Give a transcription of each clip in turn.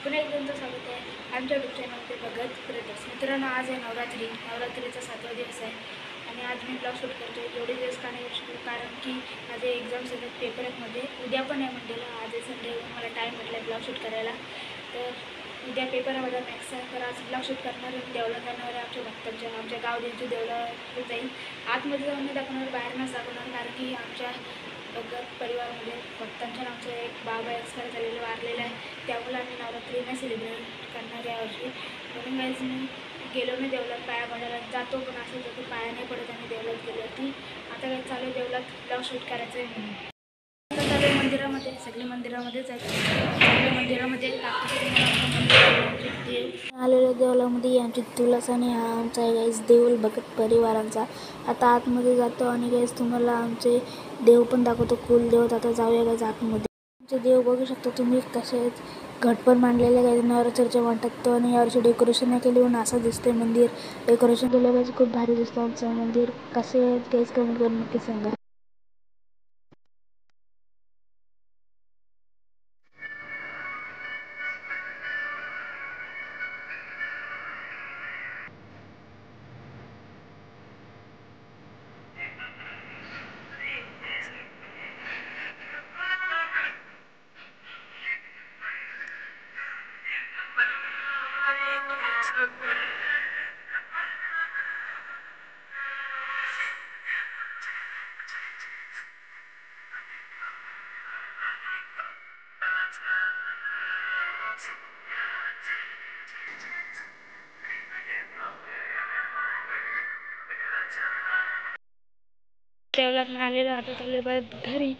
पुन्हा एकदा तुमचं स्वागत आहे आमच्या यूट्यूब चॅनलमध्ये भगत क्रिएटर्स। मित्रांनो, आज आहे नवरात्रीचा 7वा दिवस आहे आणि आज मी ब्लॉग शूट करतो आहे। एवढे दिवस का नाही शूट, कारण की माझे एक्झाम्स आहेत पेपरमध्ये। उद्या पण आहे मंडेला, आज आहे संडे, मला टाईम भेटला ब्लॉग शूट करायला। तर उद्या पेपर आहे माझा मॅथ्सचा, तर आज ब्लॉग शूट करणार आहे। देवला जाणार आहे आमच्या भक्तांच्या, आमच्या गावदेवीच्या देवला जाईल। आतमध्ये जाऊन नाही दाखवणार, बाहेरनंच दाखवणार, कारण की आमच्या भगत परिवारामध्ये भक्तांच्या आमचं एक बाबा एक्सपायर झालेलं वारलेलं आहे, त्यामुळे आम्ही नवरात्री नाही सेलिब्रेट करणार यावर्षी। म्हणून गाईज मी गेलो नाही देवलात, पाया पडायला जातो, पण असं होतं की पाया नाही पडत आणि देवलात गेल्यावरती। आता काय चालू देवलात ब्लॉग शूट करायचं आहे म्हणून आता चालू मंदिरामध्ये, सगळे मंदिरामध्येच आहेत, सगळे मंदिरामध्ये आलेल्या देवलामध्ये आमची तुळस आणि हा आमचा आहे गाईज देऊळ भगत परिवारांचा। आता आतमध्ये जातो आणि गाईज तुम्हाला आमचे देव पण दाखवतो, कुलदेवत। आता जाऊया गाईज आतमध्ये। आमचे देव बघू शकतो तुम्ही कसे आहेत, घट पण मांडलेले गाईज नवरात्रीच्या वाटत। आणि यावर्षी डेकोरेशन नाही केली म्हणून असं दिसतंय मंदिर। डेकोरेशन केलं गाईज, खूप भारी दिसतं आमचं मंदिर। कसे आहेत गाईज कमेंट करून नक्की सांगा। देवलात आलेलं, आता चालले परत घरी।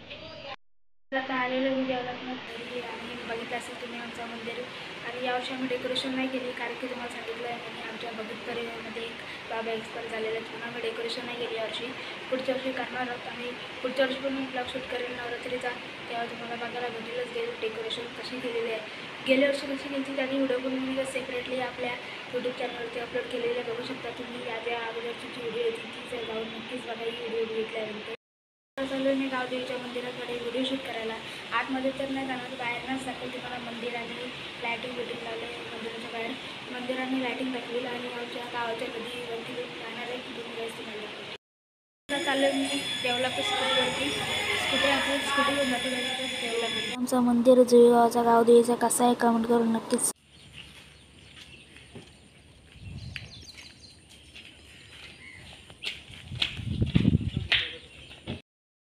आता आलेलं मी देवलात घरी आणि बघितलं असेल तुम्ही आमचं मंदिर। आणि यावर्षी आम्ही डेकोरेशन नाही केली, कारण की तुम्हाला सांगितलं आहे आणि आमच्या भगत परिवारामध्ये एक बाबा एक्सपायर झालेला आहे, म्हणून आम्ही डेकोरेशन नाही केली यावर्षी। पुढच्या वर्षी करणार आहोत आणि पुढच्या वर्षी पण मी ब्लॉग शूट करेल नवरात्रीचा, तेव्हा तुम्हाला बघायला भेटेलच डेकोरेशन कशी केलेली आहे। गेल्या वर्षी कशी केली त्याची व्हिडिओ पण मी सेपरेटली आपल्या यूट्यूब चॅनलवरती अपलोड केलेले बघू शकता तुम्ही। याच्या अगोदरची जी व्हिडिओ होती तीच जाऊन नक्कीच बघा, ही व्हिडिओ बघितल्यानंतर। चालू मी गावदेवीच्या मंदिराकडे व्हिडिओ शूट करायला। आतमध्ये तर नाही जाणार, बाहेरनंच दाखवेल तुम्हाला मंदिर आणि लायटिंग बिटिंग लावले मंदिराच्या बाहेर। मंदिराने लायटिंग दाखवेल आणि आमच्या गावाच्या नदी वरती जाणार आहे तिथून जायचं तुम्हाला। आता चालू मी देवला स्कूटीवरती, स्कूटीवर जातो देवला। आमचं मंदिर जुईगावचा गावदेवीचा कसा आहे कमेंट करून नक्कीच।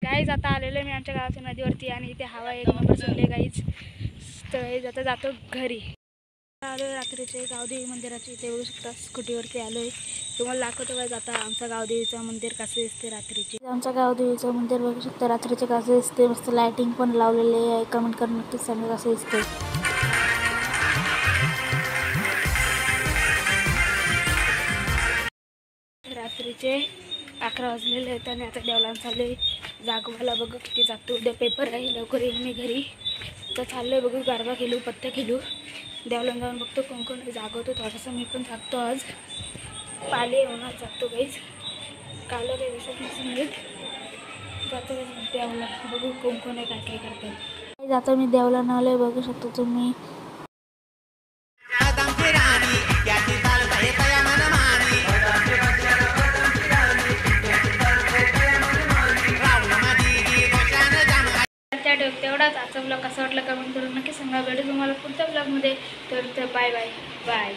गाईज आता आलेलो मी आमच्या गावाच्या नदीवरती आणि इथे हवा एक नंबर सुटले गाईज। तर आता जातो घरी। आलो रात्रीचे गावदेवी मंदिराचे, इथे बघू शकता स्कूटीवरती आलो आहे, तुम्हाला दाखवतो गाईज आता आमचं गावदेवीचं मंदिर कसं दिसते रात्रीचे। आमचं गावदेवीचं मंदिर बघू शकता रात्रीचे कसं दिसते, मस्त लायटिंग पण लावलेले आहे, कमेंट करून नक्कीच सांगा कसं दिसते। रात्रीचे 11 वाजलेले आहेत आणि आता देवला चालले जागवायला। बघू किती जागतो, उद्या पेपर आहे, लवकर येईल मी घरी। तर चाललोय बघू, गरबा खेळू, पत्ते खेळू, देवला जाऊन बघतो कोण कोण जागवतो। थोडासा मी पण जागतो आज, पाले होणार जागतो गाईज, काल काही दिसत नसून नीट जातो देवला, बघू कोण कोण आहे काय काय करतात। आता मी देवला नावले बघू शकतो तुम्ही। तेवढाच आजचा ब्लॉग कसा वाटला कमेंट करून नक्की सांगा। भेटू तुम्हाला पुढच्या ब्लॉगमध्ये, तर बाय बाय बाय।